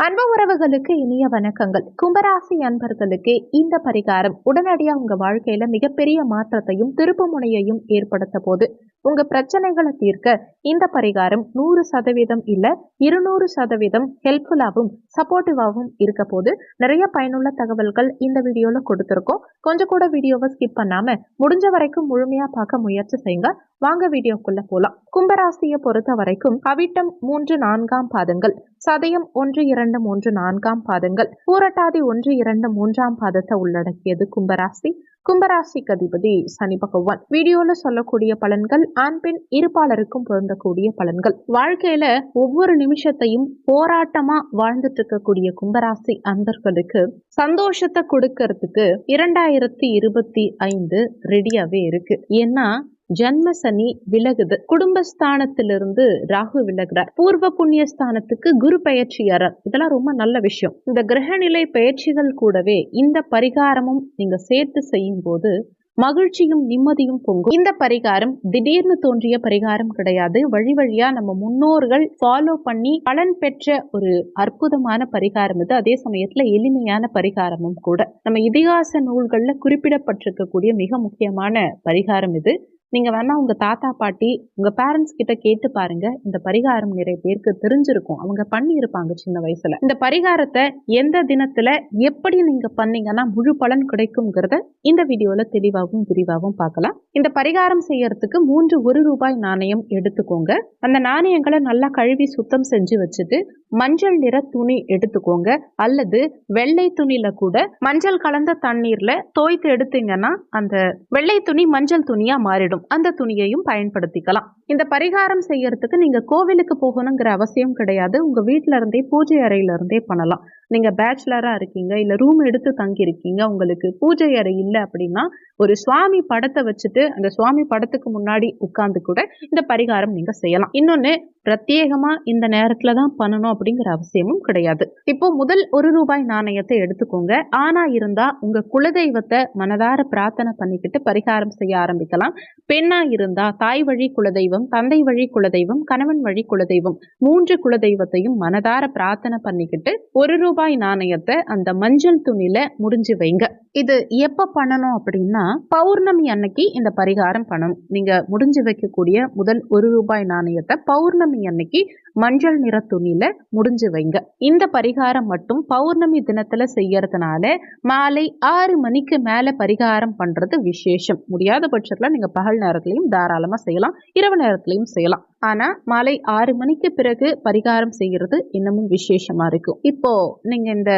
அன்பு உறவுகளுக்கு இனிய வணக்கங்கள். கும்பராசி அன்பர்களுக்கு இந்த பரிகாரம் உடனடியா உங்க வாழ்க்கையில மிகப்பெரிய மாற்றத்தையும் திருப்பு முனையையும் ஏற்படுத்த போது உங்க பிரச்சனைகளை தீர்க்க இந்த பரிகாரம் 100% இல்ல 200% ஹெல்ப்ஃபுல்லாகவும் சப்போர்ட்டிவாகவும் இருக்க போது நிறைய பயனுள்ள தகவல்கள் இந்த வீடியோல கொடுத்திருக்கோம். கொஞ்சம் கூட வீடியோவை ஸ்கிப் பண்ணாம முடிஞ்ச வரைக்கும் முழுமையா பார்க்க முயற்சி செய்யுங்க. வாங்க வீடியோக்குள்ள போலாம். கும்பராசியை பொறுத்த வரைக்கும் அவிட்டம் 3-4 பாதங்கள், சதயம் 1-2-3-4 பாதங்கள், பூரட்டாதி 1-2-3 பாதத்தை உள்ளடக்கியது கும்பராசி. கும்பராசிக்கு அதிபதி சனி பகவான். வீடியோல சொல்லக்கூடிய பலன்கள் ஆண் பெண் இருப்பாளருக்கும் பொருந்தக்கூடிய பலன்கள். வாழ்க்கையில ஒவ்வொரு நிமிஷத்தையும் போராட்டமா வாழ்ந்துட்டு இருக்கக்கூடிய கும்பராசி அன்பர்களுக்கு சந்தோஷத்தை கொடுக்கறதுக்கு 2025 ரெடியாவே இருக்கு. ஏன்னா ஜன்ம சனி விலகுது, குடும்பஸ்தானத்திலிருந்து ராகு விலகுறார், பூர்வ புண்ணிய ஸ்தானத்துக்கு குரு பயிற்சியாளர். இதெல்லாம் ரொம்ப நல்ல விஷயம். இந்த கிரகநிலை பயிற்சிகள் கூடவே இந்த பரிகாரமும் நீங்க சேர்த்து செய்யும் போது மகிழ்ச்சியும் நிம்மதியும் பொங்கும். இந்த பரிகாரம் திடீர்னு தோன்றிய பரிகாரம் கிடையாது. வழி வழியா நம்ம முன்னோர்கள் ஃபாலோ பண்ணி பலன் பெற்ற ஒரு அற்புதமான பரிகாரம் இது. அதே சமயத்துல எளிமையான பரிகாரமும் கூட. நம்ம இதிகாச நூல்கள்ல குறிப்பிடப்பட்டிருக்கக்கூடிய மிக முக்கியமான பரிகாரம் இது. நீங்க வேணா உங்க தாத்தா பாட்டி உங்க பேரண்ட்ஸ் கிட்ட கேட்டு பாருங்க. இந்த பரிகாரம் நிறைய பேருக்கு தெரிஞ்சிருக்கும், அவங்க பண்ணி இருப்பாங்க சின்ன வயசுல. இந்த பரிகாரத்தை எந்த தினத்துல எப்படி நீங்க பண்ணீங்கன்னா முழு பலன் கிடைக்கும்ங்கிறத இந்த வீடியோல தெளிவாகவும் விரிவாகவும் பார்க்கலாம். இந்த பரிகாரம் செய்யறதுக்கு 3 1 ரூபாய் நாணயம் எடுத்துக்கோங்க. அந்த நாணயங்களை நல்லா கழுவி சுத்தம் செஞ்சு வச்சுட்டு மஞ்சள் நிற துணி எடுத்துக்கோங்க, அல்லது வெள்ளை துணியில கூட மஞ்சள் கலந்த தண்ணீர்ல தோய்த்து எடுத்தீங்கன்னா அந்த வெள்ளை துணி மஞ்சள் துணியா மாறிடும். அந்த துணியையும் பயன்படுத்திக்கலாம். இந்த பரிகாரம் செய்யறதுக்கு நீங்க கோவிலுக்கு போகணுங்கிற அவசியம் கிடையாது. உங்க வீட்டுல இருந்தே பூஜை அறையில இருந்தே பண்ணலாம். நீங்க பேச்சுலரா இருக்கீங்க, இல்ல ரூம் எடுத்து தங்கி இருக்கீங்க, உங்களுக்கு பூஜை அறை இல்லை அப்படின்னா ஒரு சுவாமி படத்தை வச்சுட்டு அந்த சுவாமி படத்துக்கு முன்னாடி உட்கார்ந்து கூட இந்த பரிகாரம் நீங்க செய்யலாம். இன்னொன்னு, பிரத்யேகமா இந்த நேரத்துல தான் பண்ணணும் அப்படிங்கிற அவசியமும் கிடையாது. இப்போ முதல் 1 ரூபாய் நாணயத்தை எடுத்துக்கோங்க. ஆனா இருந்தா உங்க குலதெய்வத்தை மனதார பிரார்த்தனை பண்ணிக்கிட்டு பரிகாரம் செய்ய ஆரம்பிக்கலாம். பெண்ணா இருந்தா தாய் வழி குலதெய்வம், தந்தை வழி குலதெய்வம், கணவன் வழி குலதெய்வம், 3 குலதெய்வத்தையும் மனதார பிரார்த்தனை பண்ணிக்கிட்டு 1 ரூபாய் நாணயத்தை அந்த மஞ்சள் துணியில முடிஞ்சு வைங்க. இது எப்ப பண்ணணும் அப்படின்னா பௌர்ணமி அன்னைக்கு இந்த பரிகாரம் பண்ணணும். நீங்க முடிஞ்சு வைக்கக்கூடிய முதல் 1 ரூபாய் நாணயத்தை பௌர்ணமி அன்னைக்கு மஞ்சள் நிற துணியில முடிஞ்சு வைங்க. இந்த பரிகாரம் மட்டும் பௌர்ணமி தினத்துல செய்யறதுனால மாலை 6 மணிக்கு மேல பரிகாரம் பண்றது விசேஷம். முடியாத பட்சத்துல நீங்க பகல் நேரத்திலையும் தாராளமா செய்யலாம், இரவு நேரத்திலையும் செய்யலாம். ஆனா மாலை 6 மணிக்கு பிறகு பரிகாரம் செய்யறது இன்னமும் விசேஷமா இருக்கும். இப்போ நீங்க இந்த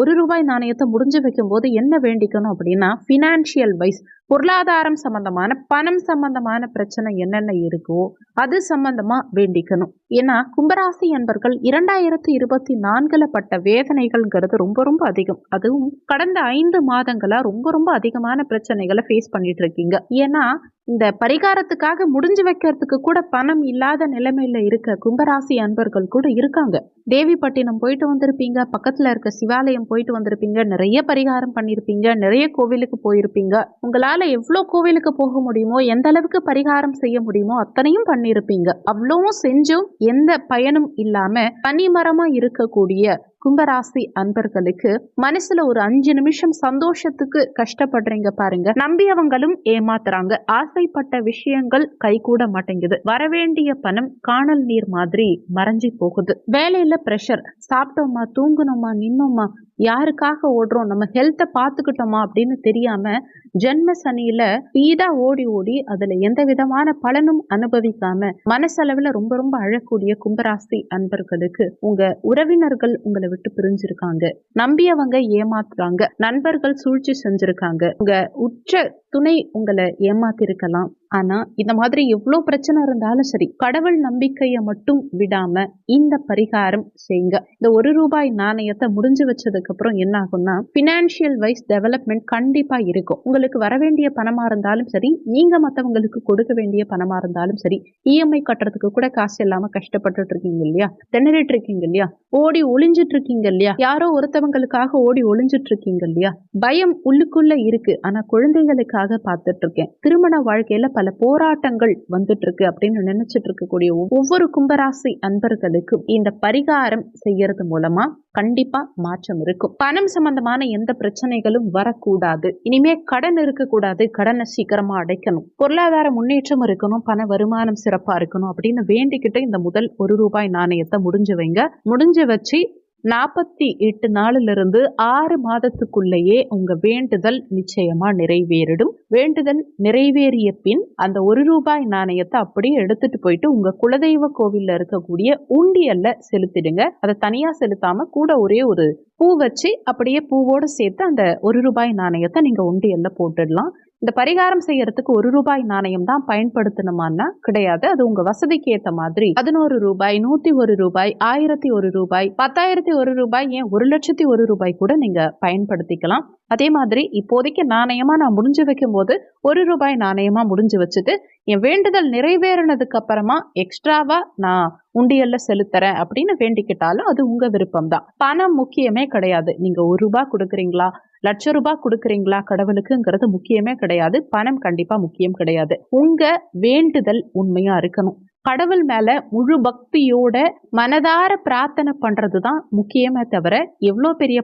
1 ரூபாய் நாணயத்தை முடிஞ்சு வைக்கும் போது என்ன வேண்டிக்கணும் அப்படின்னா, பினான்சியல் வைஸ் பொருளாதாரம் சம்பந்தமான பணம் சம்பந்தமான பிரச்சனை என்னென்ன இருக்கோ அது சம்பந்தமா வேண்டிக்கணும். ஏன்னா கும்பராசி என்பர்கள் 2024 பட்ட வேதனைகள்ங்கிறது ரொம்ப ரொம்ப அதிகம். அதுவும் கடந்த 5 மாதங்களா ரொம்ப ரொம்ப அதிகமான பிரச்சனைகளை ஃபேஸ் பண்ணிட்டு இருக்கீங்க. ஏன்னா இந்த பரிகாரத்துக்காக முடிஞ்சு வைக்கிறதுக்கு கூட பணம் இல்லாத நிலைமையில இருக்க கும்பராசி அன்பர்கள் கூட இருக்காங்க. தேவிப்பட்டினம் போயிட்டு வந்திருப்பீங்க, பக்கத்துல இருக்க சிவாலயம் போயிட்டு வந்திருப்பீங்க, நிறைய பரிகாரம் பண்ணிருப்பீங்க, நிறைய கோவிலுக்கு போயிருப்பீங்க. உங்களால எவ்வளவு கோவிலுக்கு போக முடியுமோ, எந்த அளவுக்கு பரிகாரம் செய்ய முடியுமோ அத்தனையும் பண்ணிருப்பீங்க. அவ்வளவும் செஞ்சும் எந்த பயனும் இல்லாம பனிமரமா இருக்கக்கூடிய கும்பராசி அன்பர்களுக்கு மனசுல ஒரு 5 நிமிஷம் சந்தோஷத்துக்கு கஷ்டப்படுறீங்க பாருங்க. நம்பியவங்களும் ஏமாத்துறாங்க. ஆசைப்பட்ட விஷயங்கள் கைகூட மாட்டேங்குது. வரவேண்டிய பணம் காணல் நீர் மாதிரி மறைஞ்சி போகுது. வேலையில பிரஷர், சாப்பிட்டோமா, தூங்குனோமா, நின்னோமா, யாருக்காக ஓடுறோம், நம்ம ஹெல்த்தை பார்த்துக்கிட்டோமா அப்படின்னு தெரியாம ஜென்ம சனியில ஸ்பீடா ஓடி ஓடி அதுல எந்த விதமான பலனும் அனுபவிக்காம மனசளவுல ரொம்ப ரொம்ப அழக்கூடிய கும்பராசி அன்பர்களுக்கு உங்க உறவினர்கள் உங்களை விட்டு பிரிஞ்சிருக்காங்க, நம்பியவங்க ஏமாத்துறாங்க, நண்பர்கள் சூழ்ச்சி செஞ்சிருக்காங்க, உங்க உற்ற துணை உங்களை ஏமாத்திருக்கலாம். ஆனா இந்த மாதிரி எவ்வளவு பிரச்சனை இருந்தாலும் சரி, கடவுள் நம்பிக்கையை மட்டும் விடாம இந்த பரிகாரம் செய்யுங்க. இந்த 1 ரூபாய் நாணயத்தை முடிஞ்சு வச்சதுக்கு அப்புறம் என்ன ஆகும்னா பினான்சியல் வைஸ் டெவலப்மெண்ட் கண்டிப்பா இருக்கும். உங்களுக்கு வர வேண்டிய பணமா இருந்தாலும் சரி, நீங்க மத்தவங்களுக்கு கொடுக்க வேண்டிய பணமா இருந்தாலும் சரி, இஎம்ஐ கட்டுறதுக்கு கூட காசு இல்லாம கஷ்டப்பட்டு இருக்கீங்க இல்லையா, திணறிட்டு இருக்கீங்க இல்லையா, ஓடி ஒளிஞ்சிட்டு இருக்கீங்க இல்லையா, யாரோ ஒருத்தவங்களுக்காக ஓடி ஒளிஞ்சிட்டு இருக்கீங்க இல்லையா, பயம் உள்ளுக்குள்ள இருக்கு. ஆனா குழந்தைகளுக்காக நாளுக்காக பார்த்துட்டு இருக்கேன், திருமண வாழ்க்கையில பல போராட்டங்கள் வந்துட்டு இருக்கு அப்படின்னு நினைச்சிட்டு இருக்கக்கூடிய ஒவ்வொரு கும்பராசி அன்பர்களுக்கும் இந்த பரிகாரம் செய்யறது மூலமா கண்டிப்பா மாற்றம் இருக்கும். பணம் சம்பந்தமான எந்த பிரச்சனைகளும் வரக்கூடாது, இனிமே கடன் இருக்கக்கூடாது, கடனை சீக்கிரமா அடைக்கணும், பொருளாதார முன்னேற்றம் இருக்கணும், பண வருமானம் சிறப்பா இருக்கணும் அப்படின்னு வேண்டிக்கிட்டு இந்த முதல் ₹1 நாணயத்தை முடிஞ்சு வைங்க. முடிஞ்சு வச்சு 48 நாளிலிருந்து 6 மாதத்துக்குள்ளேயே உங்க வேண்டுதல் நிச்சயமா நிறைவேறிடும். வேண்டுதல் நிறைவேறிய பின் அந்த ₹1 நாணயத்தை அப்படியே எடுத்துட்டு போயிட்டு உங்க குலதெய்வ கோவில்ல இருக்கக்கூடிய உண்டியல்ல செலுத்திடுங்க. அதை தனியா செலுத்தாம கூட ஒரே ஒரு பூ வச்சு அப்படியே பூவோடு சேர்த்து அந்த ₹1 நாணயத்தை நீங்க உண்டியல்ல போட்டுடலாம். இந்த பரிகாரம் செய்யறதுக்கு ₹1 நாணயம் தான் பயன்படுத்தணுமான்னா கிடையாது. அது உங்க வசதிக்கு ஏத்த மாதிரி ₹11, ₹101, ₹1001, ₹10,001, ஏன் ₹1,01,000 கூட நீங்க பயன்படுத்திக்கலாம். அதே மாதிரி இப்போதைக்கு நாணயமா நான் முடிஞ்சு வைக்கும் போது ₹1 நாணயமா முடிஞ்சு வச்சுட்டு என் வேண்டுதல் நிறைவேறினதுக்கு அப்புறமா எக்ஸ்ட்ராவா நான் உண்டியல்ல செலுத்துறேன் அப்படின்னு வேண்டிக்கிட்டாலும் அது உங்க விருப்பம் தான். பணம் முக்கியமே கிடையாது. நீங்க ₹1 கொடுக்குறீங்களா, ₹1,00,000 கொடுக்குறீங்களா கடவுளுக்குங்கிறது முக்கியமே கிடையாது. பணம் கண்டிப்பா முக்கியம் கிடையாது. உங்க வேண்டுதல் உண்மையா இருக்கணும். கடவுள் மேல முழு பக்தியோட மனதார பிரார்த்தனை பண்றது தான் முக்கியமே தவிர எவ்வளோ பெரிய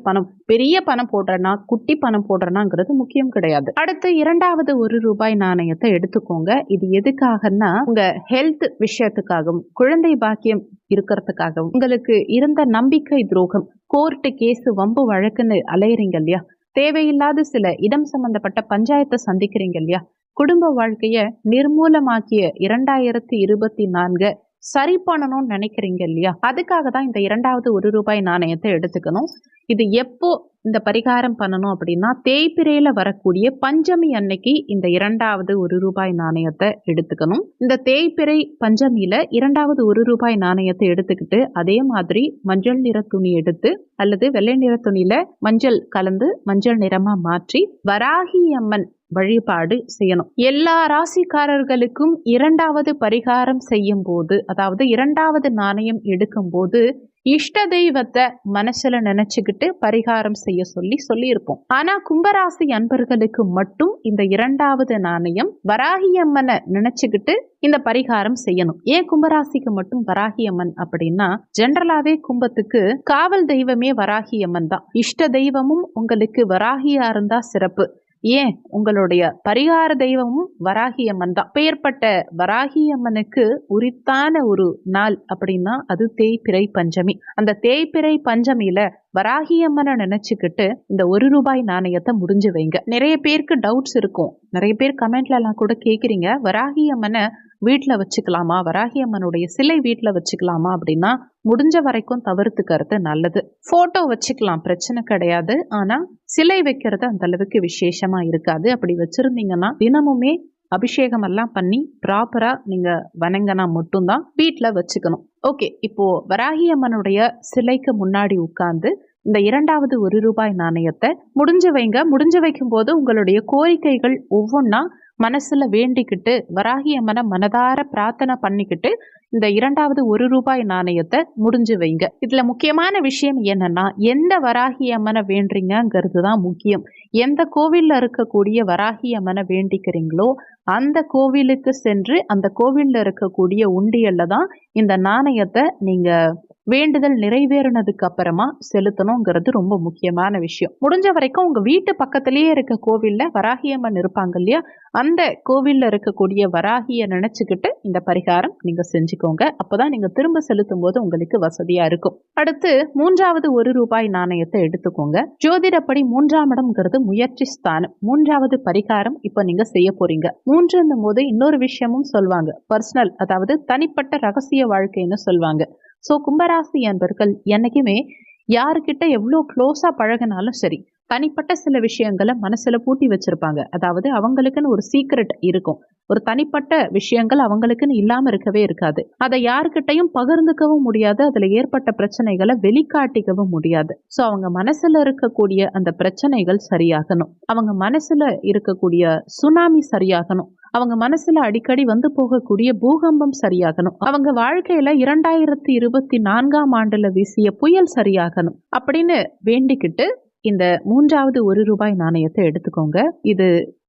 பணம் போடுறனா குட்டி பணம் போடுறனாங்கிறது முக்கியம் கிடையாது. அடுத்து இரண்டாவது ₹1 நாணயத்தை எடுத்துக்கோங்க. இது எதுக்காகன்னா உங்க ஹெல்த் விஷயத்துக்காகவும் குழந்தை பாக்கியம் இருக்கிறதுக்காகவும் உங்களுக்கு இருந்த நம்பிக்கை துரோகம், கோர்ட்டு கேஸ் வம்பு வழக்குன்னு அலையறீங்க இல்லையா, தேவையில்லாத சில இடம் சம்பந்தப்பட்ட பஞ்சாயத்தை சந்திக்கிறீங்க இல்லையா, குடும்ப வாழ்க்கைய நிர்மூலமாக்கிய 2024 சரி பண்ணணும்னு நினைக்கிறீங்க இல்லையா, அதுக்காக தான் இந்த இரண்டாவது ₹1 நாணயத்தை எடுத்துக்கணும். இது எப்போ இந்த பரிகாரம் பண்ணணும் அப்படின்னா தேய்பிரையில வரக்கூடிய பஞ்சமி அன்னைக்கு இந்த இரண்டாவது ₹1 நாணயத்தை எடுத்துக்கணும். இந்த தேய்பிரை பஞ்சமியில இரண்டாவது ₹1 நாணயத்தை எடுத்துக்கிட்டு அதே மாதிரி மஞ்சள் நிற துணி எடுத்து அல்லது வெள்ளை நிற துணியில மஞ்சள் கலந்து மஞ்சள் நிறமா மாற்றி வராகி அம்மன் வழிபாடு செய்யணும். எல்லா ராசிக்காரர்களுக்கும் இரண்டாவது பரிகாரம் செய்யும் போது, அதாவது இரண்டாவது நாணயம் எடுக்கும் போது இஷ்ட தெய்வத்தை மனசுல நினைச்சுக்கிட்டு பரிகாரம் செய்ய சொல்லியிருப்போம். ஆனா கும்பராசி அன்பர்களுக்கு மட்டும் இந்த இரண்டாவது நாணயம் வராகி அம்மனை நினைச்சுக்கிட்டு இந்த பரிகாரம் செய்யணும். ஏன் கும்பராசிக்கு மட்டும் வராகி அம்மன் அப்படின்னா, ஜென்ரலாவே கும்பத்துக்கு காவல் தெய்வமே வராகி அம்மன் தான். இஷ்ட தெய்வமும் உங்களுக்கு வராகியா இருந்தா சிறப்பு. ஏன் உங்களுடைய பரிகார தெய்வமும் வராகி அம்மன் தான். பெயர்பட்ட வராகி அம்மனுக்கு உரித்தான ஒரு நாள் அப்படின்னா அது தேய்பிறை பஞ்சமி. அந்த தேய்பிறை பஞ்சமியில வராகி அம்மனை நினைச்சுக்கிட்டு இந்த ₹1 நாணயத்தை முடிஞ்சு வைங்க. நிறைய பேருக்கு டவுட்ஸ் இருக்கும், நிறைய பேர் கமெண்ட்ல எல்லாம் கூட கேக்குறீங்க, வராகி அம்மனை வீட்டில் வச்சுக்கலாமா, வராகி அம்மனுடைய சிலை வீட்டில் வச்சுக்கலாமா அப்படின்னா முடிஞ்ச வரைக்கும் தவிர்த்துக்கிறது நல்லது. போட்டோ வச்சுக்கலாம், பிரச்சனை கிடையாது. ஆனா சிலை வைக்கிறது அந்த அளவுக்கு விசேஷமா இருக்காது. அப்படி வச்சிருந்தீங்கன்னா தினமுமே அபிஷேகம் எல்லாம் பண்ணி ப்ராப்பரா நீங்க வணங்கினா மட்டும்தான் வீட்டுல வச்சுக்கணும். ஓகே, இப்போ வராகி அம்மனுடைய சிலைக்கு முன்னாடி உட்கார்ந்து இந்த இரண்டாவது ₹1 நாணயத்தை முடிஞ்சு வைங்க. முடிஞ்சு வைக்கும் போது உங்களுடைய கோரிக்கைகள் ஒவ்வொன்னா மனசுல வேண்டிக்கிட்டு வராகி அம்மனை மனதார பிரார்த்தனை பண்ணிக்கிட்டு இந்த இரண்டாவது ₹1 நாணயத்தை முடிஞ்சு வைங்க. இதுல முக்கியமான விஷயம் என்னன்னா, எந்த வராகி அம்மனை வேண்டுறீங்கிறது தான் முக்கியம். எந்த கோவில்ல இருக்கக்கூடிய வராகி அம்மனை வேண்டிக்கிறீங்களோ அந்த கோவிலுக்கு சென்று அந்த கோவில்ல இருக்கக்கூடிய உண்டியல்ல தான் இந்த நாணயத்தை நீங்க வேண்டுதல் நிறைவேறினதுக்கு அப்புறமா செலுத்தணுங்கிறது ரொம்ப முக்கியமான விஷயம். முடிஞ்ச வரைக்கும் உங்க வீட்டு பக்கத்திலேயே இருக்க கோவில்ல வராகி அம்மன் இருப்பாங்க இல்லையா, அந்த கோவில்ல இருக்கக்கூடிய வராகிய நினைச்சுக்கிட்டு இந்த பரிகாரம் நீங்க செஞ்சுக்கோங்க. அப்பதான் நீங்க திரும்ப செலுத்தும் போது உங்களுக்கு வசதியா இருக்கும். அடுத்து மூன்றாவது ₹1 நாணயத்தை எடுத்துக்கோங்க. ஜோதிடப்படி 3ஆம் இடம்ங்கிறது முயற்சி ஸ்தானம். மூன்றாவது பரிகாரம் இப்ப நீங்க செய்ய போறீங்க. 3ன்னும் போது இன்னொரு விஷயமும் சொல்வாங்க, பர்சனல், அதாவது தனிப்பட்ட ரகசிய வாழ்க்கைன்னு சொல்வாங்க. ஸோ கும்பராசி அன்பர்கள் என்னைக்குமே யாருக்கிட்ட எவ்வளோ க்ளோஸா பழகினாலும் சரி, தனிப்பட்ட சில விஷயங்களை மனசுல பூட்டி வச்சிருப்பாங்க. அதாவது அவங்களுக்குன்னு ஒரு சீக்ரெட் இருக்கும், ஒரு தனிப்பட்ட விஷயங்கள் அவங்களுக்குன்னு இல்லாம இருக்கவே இருக்காது. அதை யாருக்கிட்டையும் பகிர்ந்துக்கவும் முடியாது, அதுல ஏற்பட்ட பிரச்சனைகளை வெளிக்காட்டிக்கவும் முடியாது. ஸோ அவங்க மனசுல இருக்கக்கூடிய அந்த பிரச்சனைகள் சரியாகணும், அவங்க மனசுல இருக்கக்கூடிய சுனாமி சரியாகணும், அவங்க மனசுல அடிக்கடி வந்து போகக்கூடிய பூகம்பம் சரியாகணும், அவங்க வாழ்க்கையில 2024ஆம் ஆண்டுல வீசிய புயல் சரியாகணும் அப்படின்னு வேண்டிக்கிட்டு இந்த மூன்றாவது ₹1 நாணயத்தை எடுத்துக்கோங்க. இது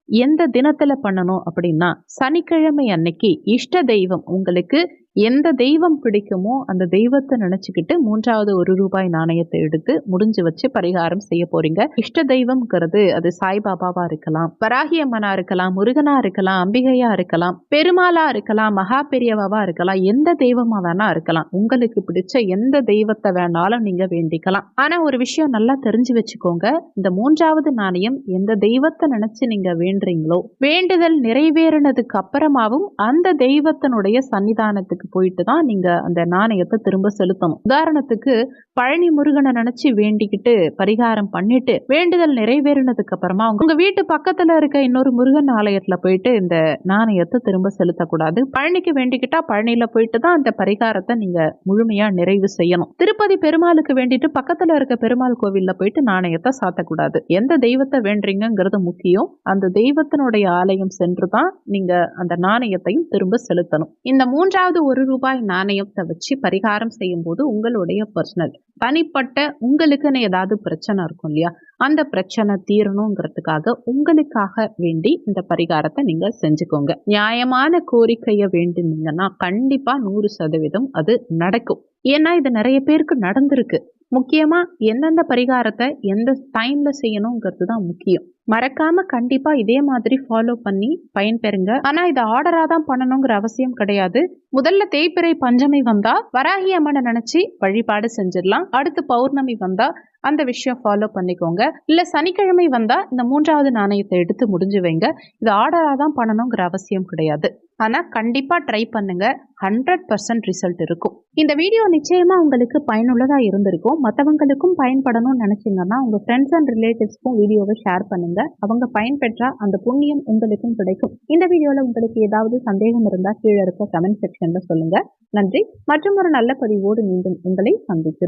எந்த தினத்துல பண்ணணும் அப்படின்னா, சனிக்கிழமை அன்னைக்கு இஷ்ட தெய்வம் உங்களுக்கு எந்த தெய்வம் பிடிக்குமோ அந்த தெய்வத்தை நினைச்சுக்கிட்டு 3வது ₹1 நாணயத்தை எடுத்து முடிஞ்சு வச்சு பரிகாரம் செய்ய போறீங்க. இஷ்ட தெய்வம்ங்கிறது அது சாய்பாபாவா இருக்கலாம், வராகி அம்மனா இருக்கலாம், முருகனா இருக்கலாம், அம்பிகையா இருக்கலாம், பெருமாளா இருக்கலாம், மகா பெரியவாவா இருக்கலாம், எந்த தெய்வமா வேணா இருக்கலாம். உங்களுக்கு பிடிச்ச எந்த தெய்வத்தை வேணாலும் நீங்க வேண்டிக்கலாம். ஆனா ஒரு விஷயம் நல்லா தெரிஞ்சு வச்சுக்கோங்க, இந்த 3வது நாணயம் எந்த தெய்வத்தை நினைச்சு நீங்க வேண்டுறீங்களோ, வேண்டுதல் நிறைவேறினதுக்கு அப்புறமாவும் அந்த தெய்வத்தினுடைய சன்னிதானத்துக்கு போயிட்டு தான் நீங்க அந்த நாணயத்தை திரும்ப செலுத்தணும். உதாரணத்துக்கு பழனி முருகனை நினைச்சு வேண்டிக்கிட்டு பரிகாரம் பண்ணிட்டு வேண்டுதல் நிறைவேறினதுக்கு அப்புறமா உங்க வீட்டு பக்கத்துல இருக்க இன்னொரு முருகன் ஆலயத்துல போயிட்டு இந்த நாணயத்தை திரும்ப செலுத்தக்கூடாது. பழனிக்கு வேண்டிக்கிட்டா பழனியில போயிட்டு தான் அந்த பரிகாரத்தை நீங்க முழுமையா நிறைவு செய்யணும். திருப்பதி பெருமாளுக்கு வேண்டிட்டு பக்கத்துல இருக்க பெருமாள் கோவில்ல போயிட்டு நாணயத்தை சாத்தக்கூடாது. எந்த தெய்வத்தை வேண்டுறீங்கிறது முக்கியம். அந்த தெய்வத்தினுடைய ஆலயம் சென்று தான் நீங்க அந்த நாணயத்தையும் திரும்ப செலுத்தணும். இந்த 3வது ₹1 நாணயத்தை வச்சு பரிகாரம் செய்யும் போது உங்களுடைய பர்சனல் தனிப்பட்ட உங்களுக்குன்னு ஏதாவது பிரச்சனை இருக்கும் இல்லையா, அந்த பிரச்சனை தீரணுங்கிறதுக்காக உங்களுக்காக வேண்டி இந்த பரிகாரத்தை நீங்க செஞ்சுக்கோங்க. நியாயமான கோரிக்கையை வேண்டினீங்கன்னா கண்டிப்பா 100% அது நடக்கும். ஏன்னா இது நிறைய பேருக்கு நடந்திருக்கு. முக்கியமா எந்தெந்த பரிகாரத்தை எந்த டைம்ல செய்யணுங்கிறது தான் முக்கியம். மறக்காம கண்டிப்பா இதே மாதிரி ஃபாலோ பண்ணி பயன்பெறுங்க. ஆனா இது ஆர்டரா தான் பண்ணணுங்கிற அவசியம் கிடையாது. முதல்ல தேய்பிறை பஞ்சமி வந்தா வராகி அம்மனை நினைச்சு வழிபாடு செஞ்சிடலாம். அடுத்து பௌர்ணமி வந்தா அந்த விஷயம் ஃபாலோ பண்ணிக்கோங்க. இல்ல சனிக்கிழமை வந்தா இந்த 3வது நாணயத்தை எடுத்து முடிஞ்சு வைங்க. இது ஆர்டரா தான் பண்ணணுங்கிற அவசியம் கிடையாது. ஆனா கண்டிப்பா ட்ரை பண்ணுங்க, 100% ரிசல்ட் இருக்கும். இந்த வீடியோ நிச்சயமா உங்களுக்கு பயனுள்ளதா இருந்திருக்கும். மற்றவங்களுக்கும் பயன்படணும்னு நினைச்சீங்கன்னா உங்க ஃப்ரெண்ட்ஸ் அண்ட் ரிலேட்டிவ்ஸ்க்கும் வீடியோவை ஷேர் பண்ணுங்க. அவங்க பயன்பெற்றா அந்த புண்ணியம் உங்களுக்கும் கிடைக்கும். இந்த வீடியோல உங்களுக்கு ஏதாவது சந்தேகம் இருந்தா கீழே இருக்க கமெண்ட் செக்ஷன்ல சொல்லுங்க. நன்றி. மற்றும் ஒரு நல்ல பதிவோடு மீண்டும் உங்களை சந்திக்கிறோம்.